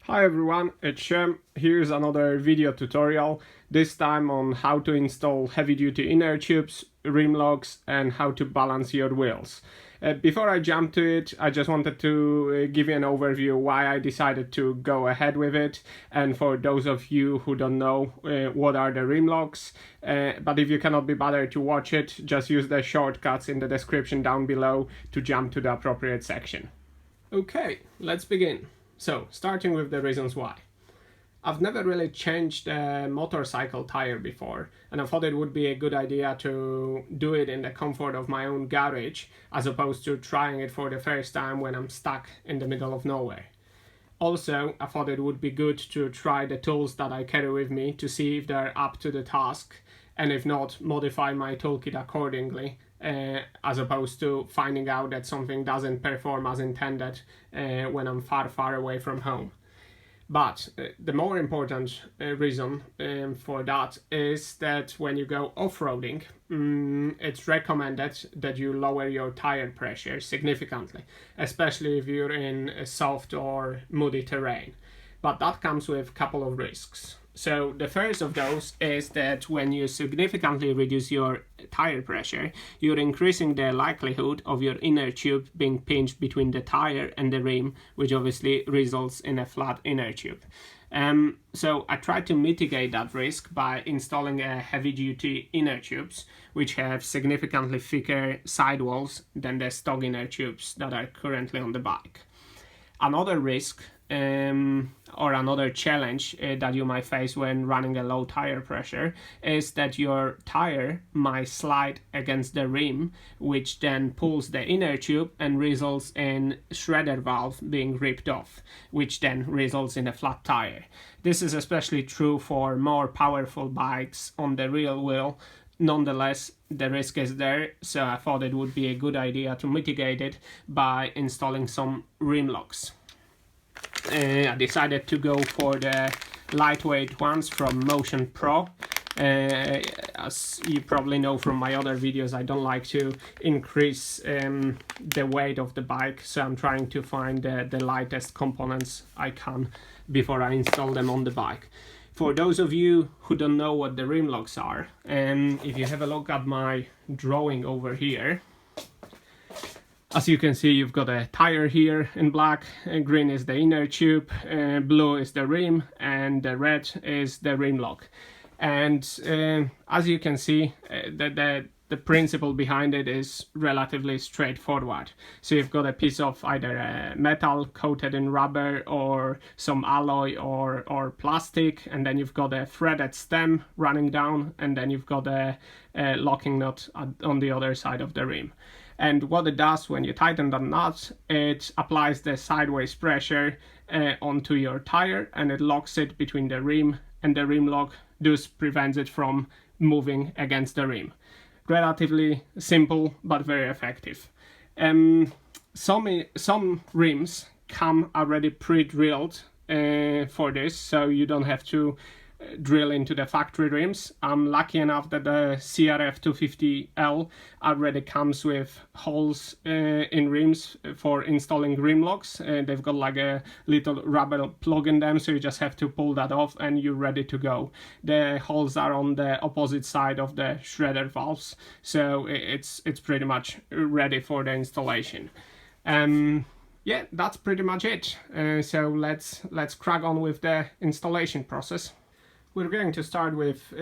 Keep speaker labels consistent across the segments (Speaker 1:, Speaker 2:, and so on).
Speaker 1: Hi everyone, it's Shem. Here's another video tutorial, this time on how to install heavy-duty inner tubes, rim locks and how to balance your wheels. Before I jump to it, I just wanted to give you an overview why I decided to go ahead with it, and for those of you who don't know what are the rim locks, but if you cannot be bothered to watch it, just use the shortcuts in the description down below to jump to the appropriate section. Okay, let's begin. So, starting with the reasons why. I've never really changed a motorcycle tire before, and I thought it would be a good idea to do it in the comfort of my own garage, as opposed to trying it for the first time when I'm stuck in the middle of nowhere. Also, I thought it would be good to try the tools that I carry with me to see if they're up to the task, and if not, modify my toolkit accordingly, as opposed to finding out that something doesn't perform as intended when I'm far away from home. But the more important reason for that is that when you go off-roading, it's recommended that you lower your tire pressure significantly, especially if you're in a soft or muddy terrain. But that comes with a couple of risks. So the first of those is that when you significantly reduce your tire pressure, you're increasing the likelihood of your inner tube being pinched between the tire and the rim, which obviously results in a flat inner tube. So I tried to mitigate that risk by installing a heavy-duty inner tubes, which have significantly thicker sidewalls than the stock inner tubes that are currently on the bike. Another risk or another challenge that you might face when running a low tire pressure is that your tire might slide against the rim, which then pulls the inner tube and results in shredder valve being ripped off, which then results in a flat tire. This is especially true for more powerful bikes on the rear wheel. Nonetheless, the risk is there, so I thought it would be a good idea to mitigate it by installing some rim locks. I decided to go for the lightweight ones from Motion Pro. As you probably know from my other videos, I don't like to increase the weight of the bike, so I'm trying to find the lightest components I can before I install them on the bike. For those of you who don't know what the rim locks are, if you have a look at my drawing over here, as you can see, you've got a tire here in black, green is the inner tube, blue is the rim, and the red is the rim lock. And as you can see, the principle behind it is relatively straightforward. So you've got a piece of either metal coated in rubber or some alloy or plastic, and then you've got a threaded stem running down, and then you've got a locking nut on the other side of the rim. And what it does when you tighten the nut, it applies the sideways pressure onto your tire, and it locks it between the rim and the rim lock, thus prevents it from moving against the rim. Relatively simple but very effective. Some rims come already pre-drilled for this, so you don't have to drill into the factory rims. I'm lucky enough that the CRF250L already comes with holes in rims for installing rim locks. They've got like a little rubber plug in them, so you just have to pull that off and you're ready to go. The holes are on the opposite side of the shredder valves, so it's pretty much ready for the installation. Yeah, that's pretty much it. So let's crack on with the installation process. We're going to start with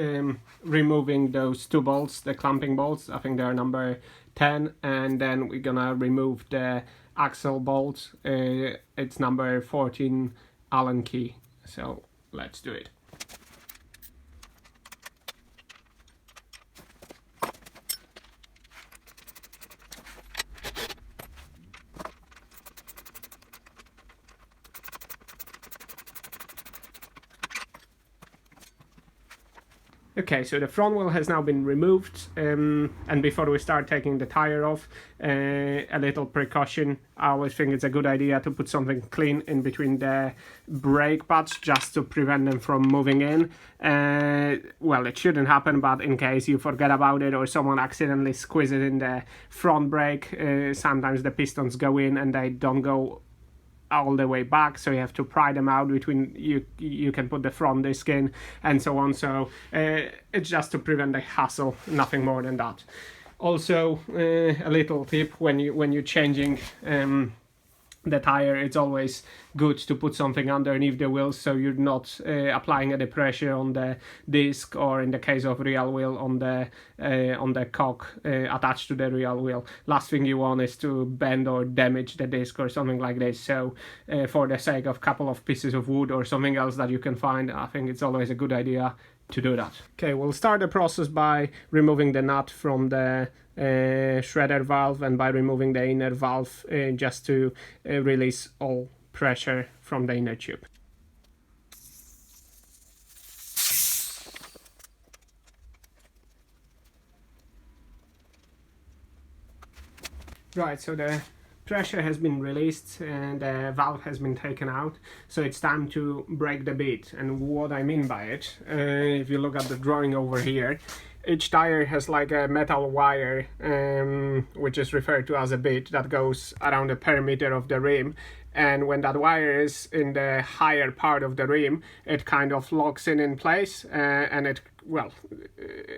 Speaker 1: removing those two bolts, the clamping bolts. I think they're number 10, and then we're gonna remove the axle bolt. It's number 14 Allen key. So let's do it. Okay, so the front wheel has now been removed, and before we start taking the tire off, a little precaution. I always think it's a good idea to put something clean in between the brake pads just to prevent them from moving in. Well, it shouldn't happen, but in case you forget about it or someone accidentally squeezes in the front brake, sometimes the pistons go in and they don't go all the way back, so you have to pry them out between you can put the front disc in and so on. So it's just to prevent the hassle, nothing more than that. Also, a little tip: when you're changing the tire, it's always good to put something underneath the wheels, so you're not applying any pressure on the disc, or in the case of real wheel, on the cock attached to the real wheel. Last thing you want is to bend or damage the disc or something like this. So for the sake of a couple of pieces of wood or something else that you can find, I think it's always a good idea to do that. Okay, we'll start the process by removing the nut from the shredder valve, and by removing the inner valve just to release all pressure from the inner tube. Right, so the pressure has been released and the valve has been taken out, so it's time to break the bead. And what I mean by it, if you look at the drawing over here, each tire has like a metal wire, which is referred to as a bead, that goes around the perimeter of the rim. And when that wire is in the higher part of the rim, it kind of locks in place, and it, well,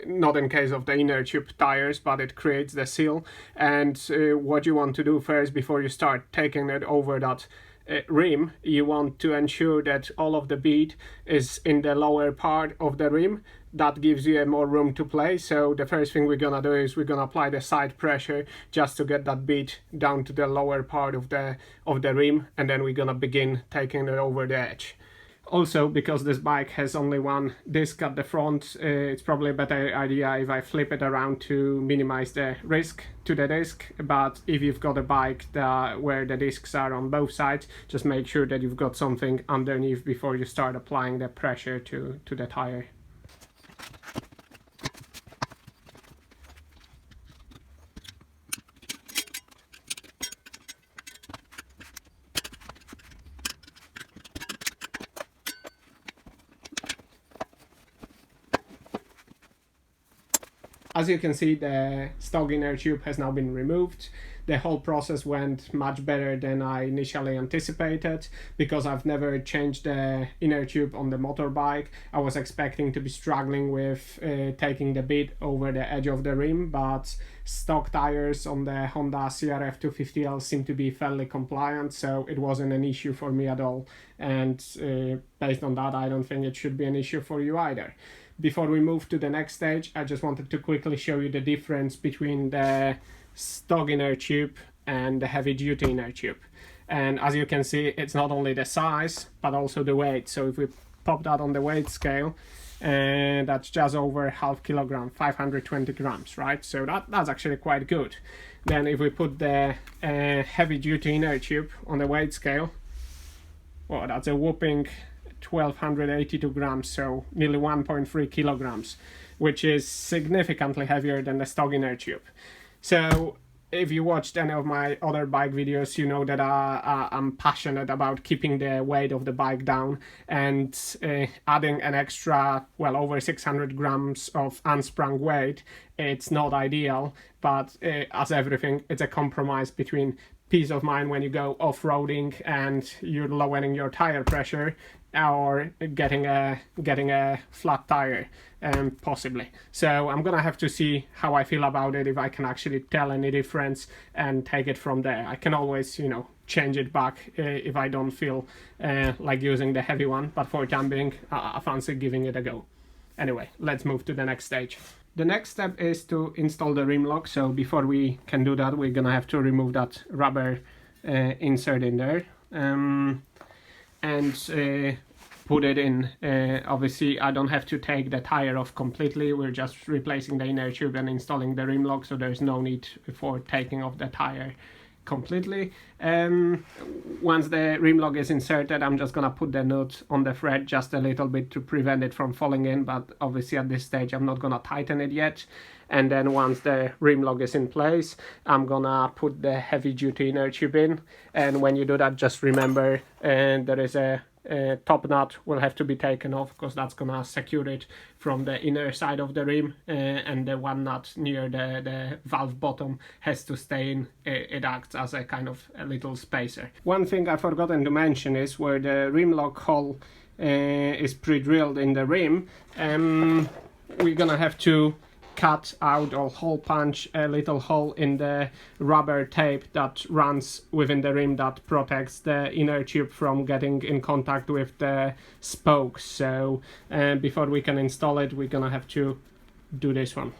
Speaker 1: not in case of the inner tube tires, but it creates the seal. And what you want to do first, before you start taking it over that rim, you want to ensure that all of the bead is in the lower part of the rim. That gives you more room to play. So the first thing we're gonna do is we're gonna apply the side pressure just to get that bead down to the lower part of the rim, and then we're gonna begin taking it over the edge. Also, because this bike has only one disc at the front, it's probably a better idea if I flip it around to minimize the risk to the disc. But if you've got a bike where the discs are on both sides, just make sure that you've got something underneath before you start applying the pressure to the tire. As you can see, the stock inner tube has now been removed. The whole process went much better than I initially anticipated, because I've never changed the inner tube on the motorbike. I was expecting to be struggling with taking the bead over the edge of the rim, but stock tires on the Honda CRF250L seem to be fairly compliant, so it wasn't an issue for me at all. And based on that, I don't think it should be an issue for you either. Before we move to the next stage, I just wanted to quickly show you the difference between the stock inner tube and the heavy duty inner tube. And as you can see, it's not only the size but also the weight. So if we pop that on the weight scale, and that's just over half kilogram, 520 grams, right? So that's actually quite good. Then if we put the heavy duty inner tube on the weight scale, well, that's a whopping 1282 grams, so nearly 1.3 kilograms, which is significantly heavier than the stock inner tube. So if you watched any of my other bike videos, you know that I'm passionate about keeping the weight of the bike down, and adding an extra, well, over 600 grams of unsprung weight, it's not ideal, but as everything, it's a compromise between peace of mind when you go off-roading and you're lowering your tire pressure, or getting a flat tire, possibly. So I'm gonna have to see how I feel about it, if I can actually tell any difference, and take it from there. I can always, you know, change it back if I don't feel like using the heavy one, but for the time being, I fancy giving it a go. Anyway, let's move to the next stage. The next step is to install the rim lock. So before we can do that, we're gonna have to remove that rubber insert in there, and put it in. Obviously, I don't have to take the tire off completely. We're just replacing the inner tube and installing the rim lock, so there's no need for taking off the tire completely. Once the rim lock is inserted, I'm just gonna put the nut on the thread just a little bit to prevent it from falling in, but obviously at this stage I'm not gonna tighten it yet. And then once the rim lock is in place, I'm gonna put the heavy duty inner tube in. And when you do that, just remember there is a top nut will have to be taken off, because that's gonna secure it from the inner side of the rim, and the one nut near the valve bottom has to stay in. It acts as a kind of a little spacer. One thing I forgotten to mention is where the rim lock hole is pre-drilled in the rim, we're gonna have to cut out or hole punch a little hole in the rubber tape that runs within the rim that protects the inner tube from getting in contact with the spokes. So before we can install it, we're gonna have to do this one.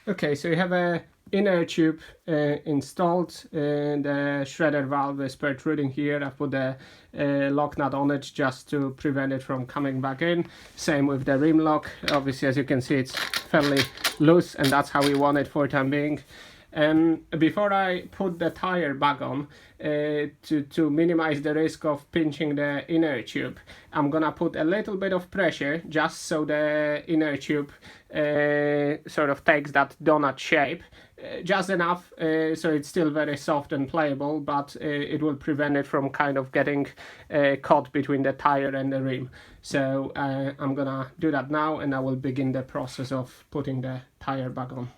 Speaker 1: Okay, so you have a inner tube installed, the shredder valve is protruding here. I put the lock nut on it just to prevent it from coming back in. Same with the rim lock. Obviously, as you can see, it's fairly loose, and that's how we want it for the time being. Before I put the tire back on, to minimize the risk of pinching the inner tube, I'm gonna put a little bit of pressure just so the inner tube sort of takes that donut shape, just enough so it's still very soft and playable, but it will prevent it from kind of getting caught between the tire and the rim. So I'm gonna do that now, and I will begin the process of putting the tire back on.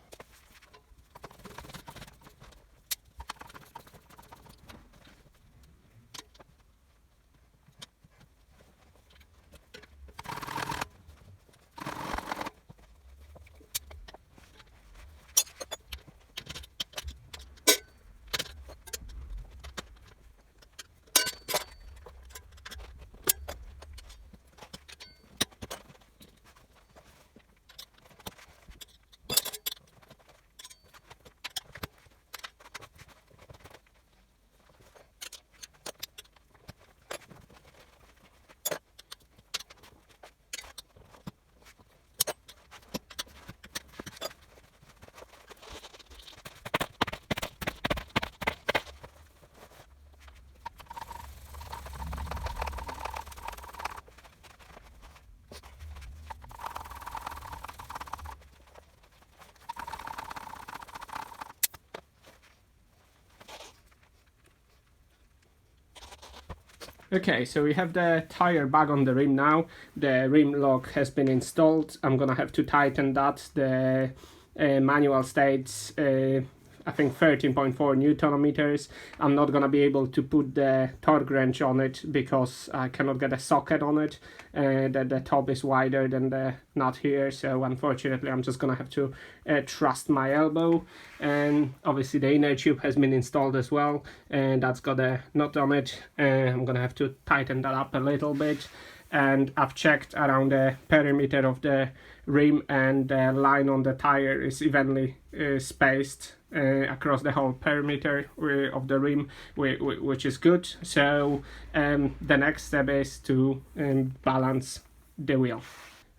Speaker 1: Okay, so we have the tire back on the rim now. The rim lock has been installed. I'm gonna have to tighten that. The manual states I think 13.4 Newton meters. I'm not gonna be able to put the torque wrench on it because I cannot get a socket on it. The top is wider than the nut here, so unfortunately I'm just gonna have to trust my elbow. And obviously the inner tube has been installed as well, and that's got a nut on it. I'm gonna have to tighten that up a little bit. And I've checked around the perimeter of the rim, and the line on the tire is evenly spaced across the whole perimeter of the rim, which is good. So the next step is to balance the wheel.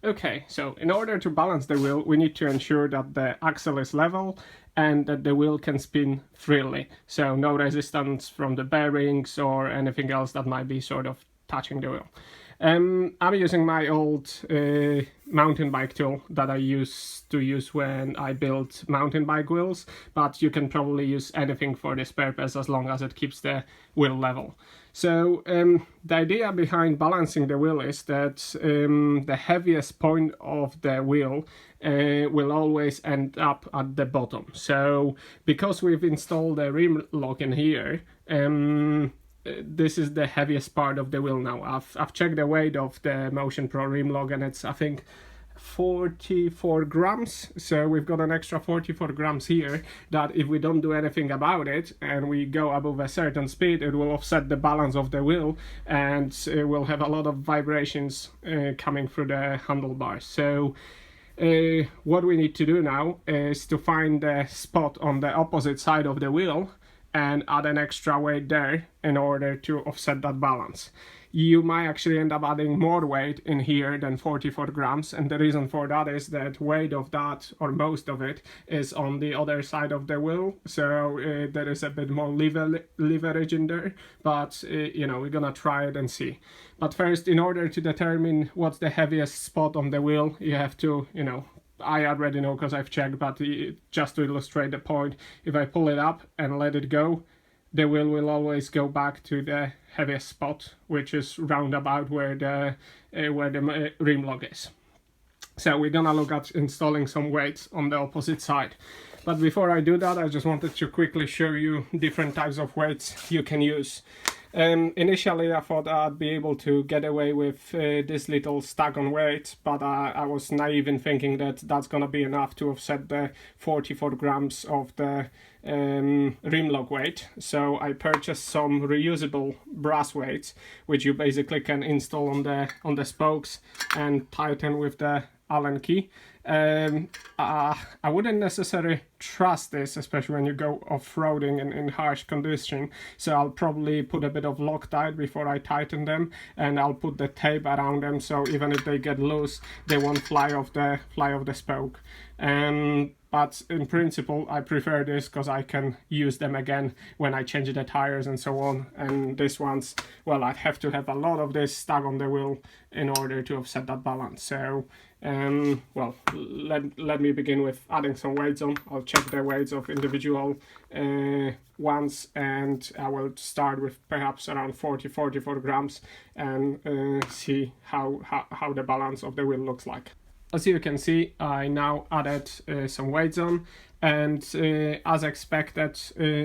Speaker 1: Okay, so in order to balance the wheel, we need to ensure that the axle is level and that the wheel can spin freely. So no resistance from the bearings or anything else that might be sort of touching the wheel. I'm using my old mountain bike tool that I used to use when I built mountain bike wheels, but you can probably use anything for this purpose as long as it keeps the wheel level. So the idea behind balancing the wheel is that the heaviest point of the wheel will always end up at the bottom. So because we've installed a rim lock in here, this is the heaviest part of the wheel now. I've checked the weight of the Motion Pro rim lock, and it's I think 44 grams, so we've got an extra 44 grams here that if we don't do anything about it and we go above a certain speed, it will offset the balance of the wheel, and we'll have a lot of vibrations coming through the handlebars. So what we need to do now is to find the spot on the opposite side of the wheel and add an extra weight there in order to offset that balance. You might actually end up adding more weight in here than 44 grams, and the reason for that is that weight of that, or most of it, is on the other side of the wheel, so there is a bit more leverage in there, but you know, we're gonna try it and see. But first, in order to determine what's the heaviest spot on the wheel, you have to, you know, I already know because I've checked, but just to illustrate the point, if I pull it up and let it go, the wheel will always go back to the heaviest spot, which is round about where the rim lock is. So we're gonna look at installing some weights on the opposite side. But before I do that, I just wanted to quickly show you different types of weights you can use. Initially I thought I'd be able to get away with this little stack on weight, but I was naive in thinking that that's gonna be enough to offset the 44 grams of the rim lock weight. So I purchased some reusable brass weights, which you basically can install on the spokes and tighten with the Allen key. I wouldn't necessarily trust this, especially when you go off-roading in harsh condition, so I'll probably put a bit of Loctite before I tighten them, and I'll put the tape around them so even if they get loose, they won't fly off the spoke. But in principle I prefer this because I can use them again when I change the tires and so on, and this one's, well, I'd have to have a lot of this stuck on the wheel in order to offset that balance. So well, let me begin with adding some weights on. I'll check the weights of individual ones, and I will start with perhaps around 44 grams and see how the balance of the wheel looks like. As you can see, I now added some weights on, and as expected,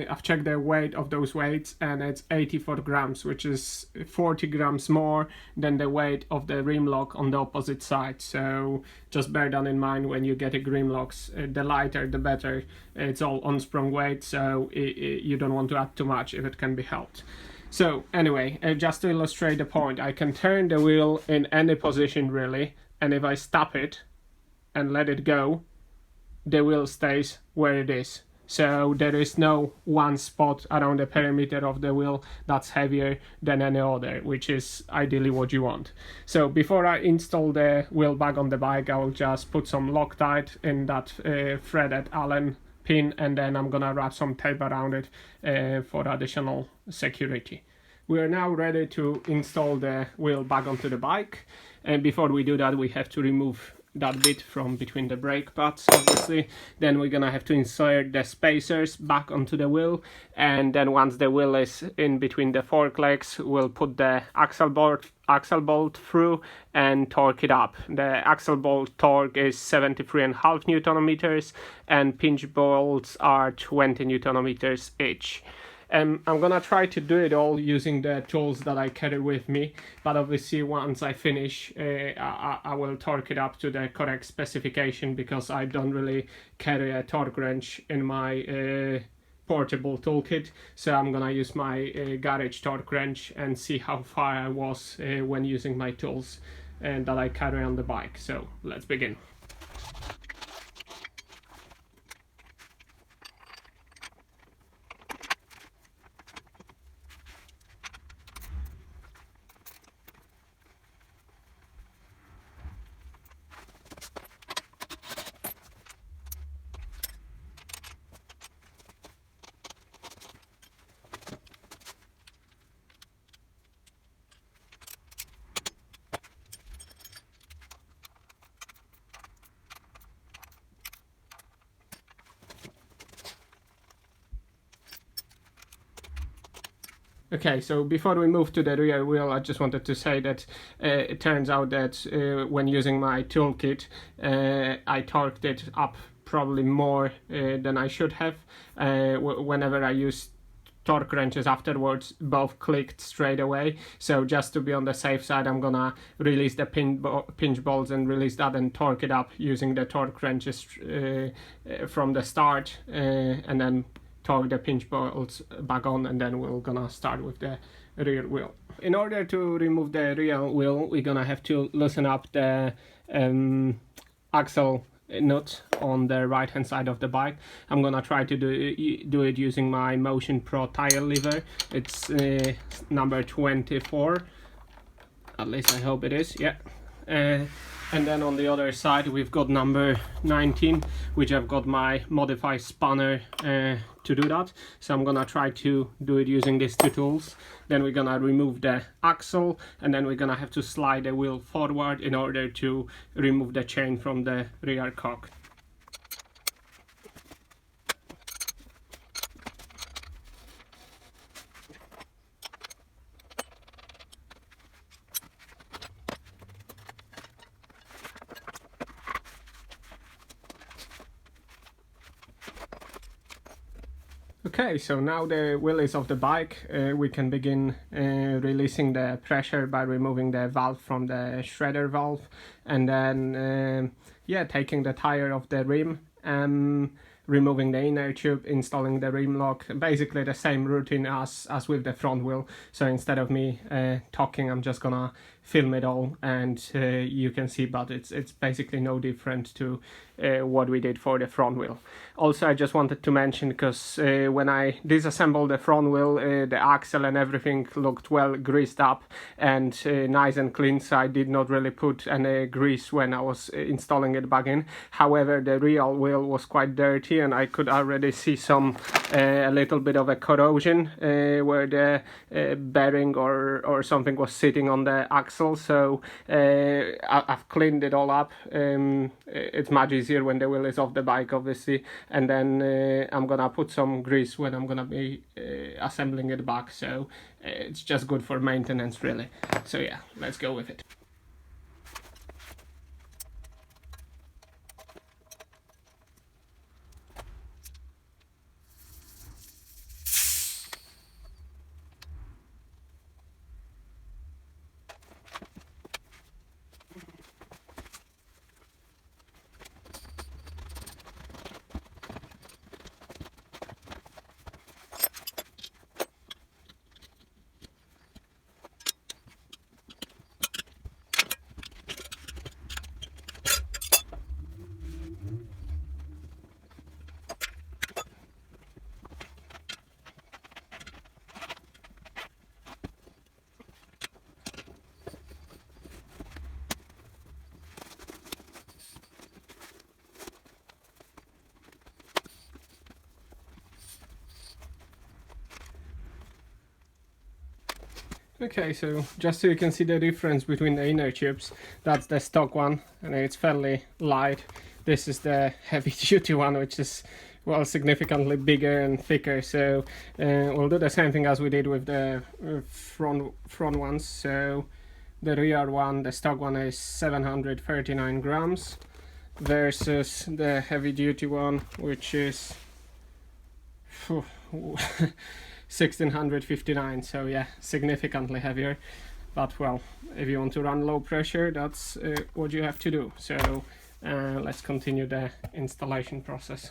Speaker 1: I've checked the weight of those weights and it's 84 grams, which is 40 grams more than the weight of the rim lock on the opposite side. So just bear that in mind when you get a rim locks. The lighter the better. It's all unsprung weight, so you don't want to add too much if it can be helped. So anyway, just to illustrate the point, I can turn the wheel in any position really, and if I stop it and let it go, the wheel stays where it is. So there is no one spot around the perimeter of the wheel that's heavier than any other, which is ideally what you want. So before I install the wheel back on the bike, I will just put some Loctite in that threaded Allen pin, and then I'm gonna wrap some tape around it for additional security. We are now ready to install the wheel back onto the bike, and before we do that we have to remove that bit from between the brake pads, obviously. Then we're gonna have to insert the spacers back onto the wheel, and then once the wheel is in between the fork legs, we'll put the axle bolt through and torque it up. The axle bolt torque is 73.5 Newton meters, and pinch bolts are 20 Newton meters each. I'm gonna try to do it all using the tools that I carry with me, but obviously once I finish I will torque it up to the correct specification, because I don't really carry a torque wrench in my portable toolkit, so I'm gonna use my garage torque wrench and see how far I was when using my tools that I carry on the bike. So let's begin. Okay, so before we move to the rear wheel, I just wanted to say that it turns out that when using my toolkit, I torqued it up probably more than I should have. Whenever I use torque wrenches afterwards both clicked straight away. So just to be on the safe side, I'm gonna release the pinch bolts and release that and torque it up using the torque wrenches from the start, and then torque the pinch bolts back on, and then we're gonna start with the rear wheel. In order to remove the rear wheel, we're gonna have to loosen up the axle nut on the right hand side of the bike. I'm gonna try to do it using my Motion Pro tire lever. It's number 24, at least I hope it is, yeah. And then on the other side we've got number 19, which I've got my modified spanner to do that. So I'm gonna try to do it using these two tools. Then we're gonna remove the axle, and then we're gonna have to slide the wheel forward in order to remove the chain from the rear cock. Okay, so now the wheel is off the bike, we can begin releasing the pressure by removing the valve from the shredder valve, and then yeah, taking the tire off the rim, removing the inner tube, installing the rim lock. Basically the same routine as with the front wheel. So instead of me talking, I'm just gonna film it all, and you can see, but it's basically no different to what we did for the front wheel. Also, I just wanted to mention, because when I disassembled the front wheel, the axle and everything looked well greased up and nice and clean, so I did not really put any grease when I was installing it back in. However, the rear wheel was quite dirty, and I could already see some a little bit of a corrosion where the bearing or something was sitting on the axle. So I've cleaned it all up. It's much easier when the wheel is off the bike, obviously, and then I'm gonna put some grease when I'm gonna be assembling it back. So it's just good for maintenance, really. So yeah, let's go with it. Okay, so just so you can see the difference between the inner tubes, that's the stock one, and it's fairly light. This is the heavy duty one, which is, well, significantly bigger and thicker. So we'll do the same thing as we did with the front ones. So the rear one, the stock one, is 739 grams versus the heavy duty one, which is 1659. So yeah, significantly heavier, but well, if you want to run low pressure, that's what you have to do. So let's continue the installation process.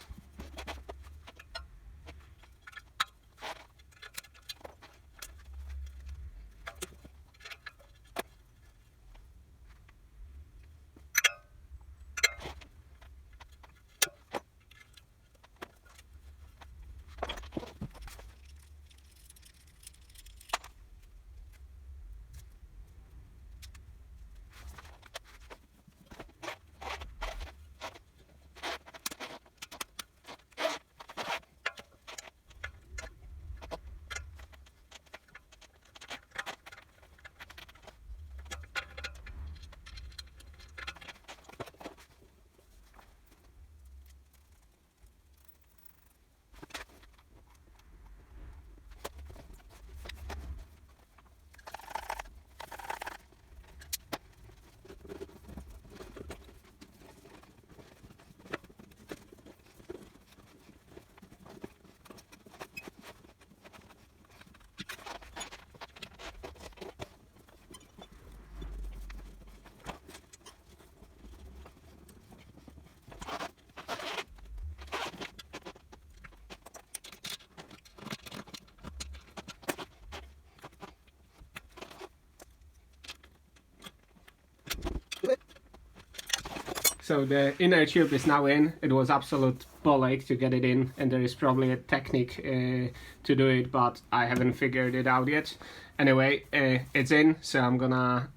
Speaker 1: So the inner tube is now in. It was absolute bollock to get it in, and there is probably a technique to do it, but I haven't figured it out yet. Anyway, it's in, so I'm gonna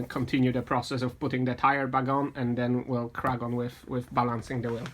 Speaker 1: continue the process of putting the tire back on, and then we'll crack on with balancing the wheel.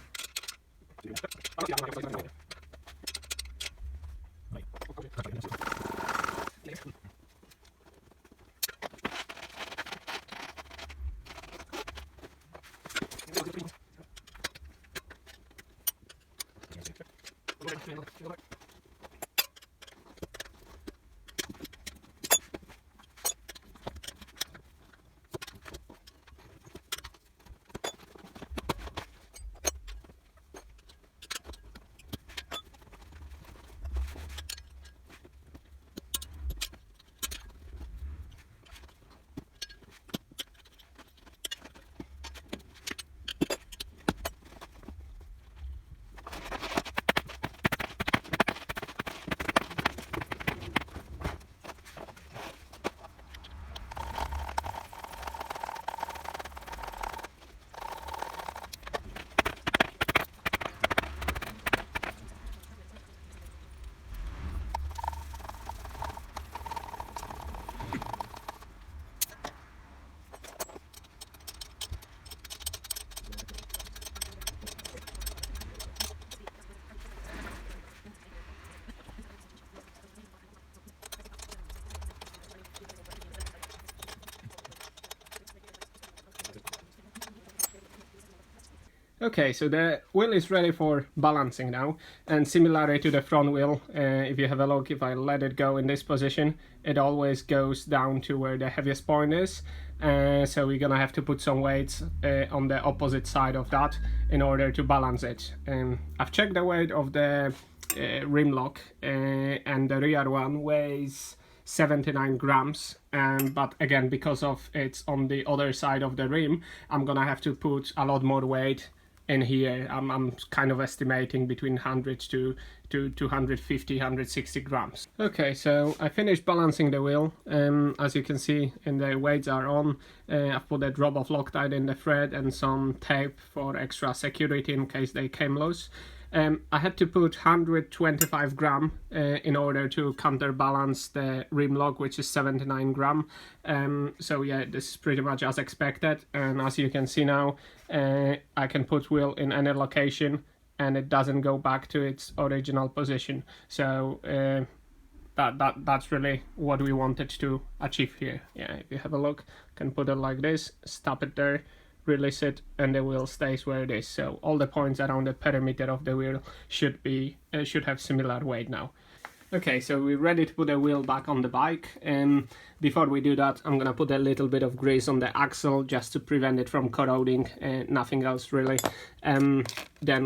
Speaker 1: Okay, so the wheel is ready for balancing now, and similarly to the front wheel, if you have a look, if I let it go in this position, it always goes down to where the heaviest point is, so we're gonna have to put some weights on the opposite side of that in order to balance it. I've checked the weight of the rim lock, and the rear one weighs 79 grams, but again, because of it's on the other side of the rim, I'm gonna have to put a lot more weight in here. I'm kind of estimating between 100 to 250, 160 grams. Okay, so I finished balancing the wheel. As you can see, and the weights are on. I've put a drop of Loctite in the thread and some tape for extra security in case they came loose. I had to put 125 gram in order to counterbalance the rim lock, which is 79 gram. So yeah, this is pretty much as expected, and as you can see now, I can put wheel in any location and it doesn't go back to its original position. So that's really what we wanted to achieve here. Yeah, if you have a look, can put it like this, stop it there, release it, and the wheel stays where it is. So all the points around the perimeter of the wheel should have similar weight now. Okay, so we're ready to put the wheel back on the bike, and before we do that, I'm gonna put a little bit of grease on the axle just to prevent it from corroding, nothing else really. Then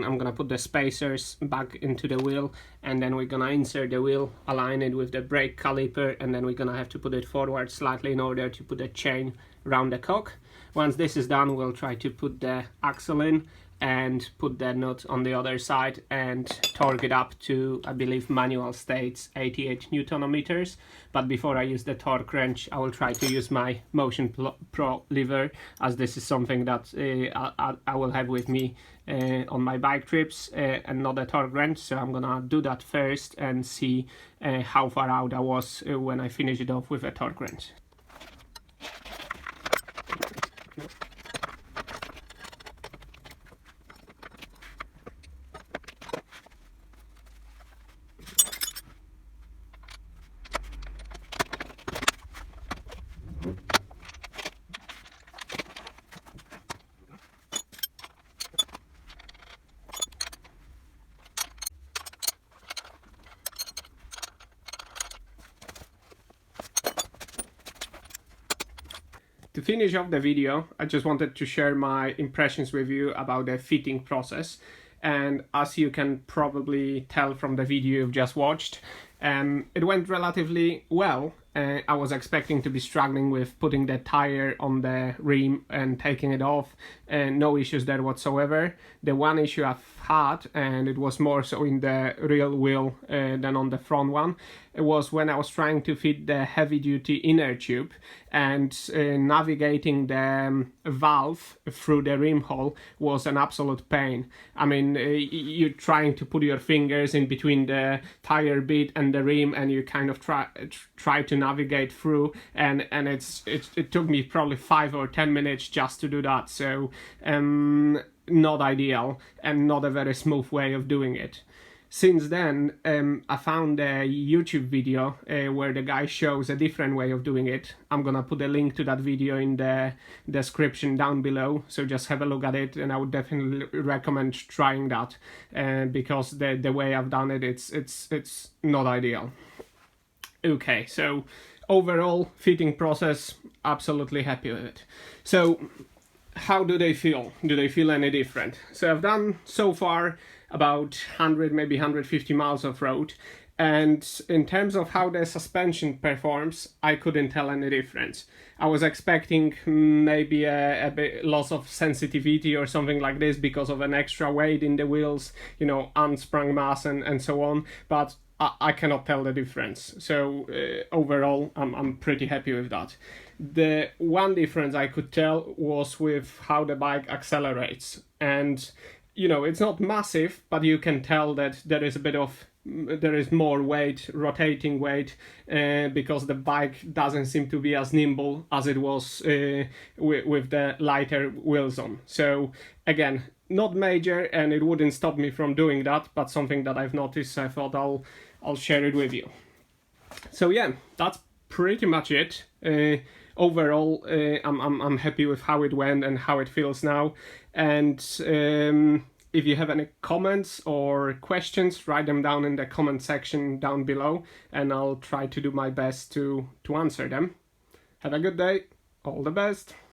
Speaker 1: I'm gonna put the spacers back into the wheel, and then we're gonna insert the wheel, align it with the brake caliper, and then we're gonna have to put it forward slightly in order to put a chain around the cock. Once this is done, we'll try to put the axle in and put the nut on the other side and torque it up to, I believe manual states 88 Newton meters. But before I use the torque wrench, I will try to use my Motion Pro lever, as this is something that I will have with me on my bike trips, and not a torque wrench. So I'm gonna do that first and see how far out I was when I finish it off with a torque wrench. To finish off the video, I just wanted to share my impressions with you about the fitting process. And as you can probably tell from the video you've just watched, it went relatively well. I was expecting to be struggling with putting the tire on the rim and taking it off, and no issues there whatsoever. The one issue I've had, and it was more so in the rear wheel than on the front one, it was when I was trying to fit the heavy duty inner tube and navigating the valve through the rim hole was an absolute pain. I mean, you're trying to put your fingers in between the tire bead and the rim, and you kind of try to navigate through, and it took me probably 5 or 10 minutes just to do that. So not ideal and not a very smooth way of doing it. Since then, I found a YouTube video where the guy shows a different way of doing it. I'm gonna put a link to that video in the description down below, so just have a look at it, and I would definitely recommend trying that because the way I've done it, it's not ideal. Okay, so overall fitting process, absolutely happy with it. So how do they feel? Do they feel any different? So I've done so far about 100, maybe 150 miles of road, and in terms of how the suspension performs, I couldn't tell any difference. I was expecting maybe a bit loss of sensitivity or something like this because of an extra weight in the wheels, you know, unsprung mass and so on, but I cannot tell the difference. So overall, I'm pretty happy with that. The one difference I could tell was with how the bike accelerates, and you know, it's not massive, but you can tell that there is more weight, rotating weight, because the bike doesn't seem to be as nimble as it was with the lighter wheels on. So again, not major, and it wouldn't stop me from doing that, but something that I've noticed, so I thought I'll share it with you. So yeah, that's pretty much it. Overall, I'm happy with how it went and how it feels now. And if you have any comments or questions, write them down in the comment section down below, and I'll try to do my best to answer them. Have a good day. All the best.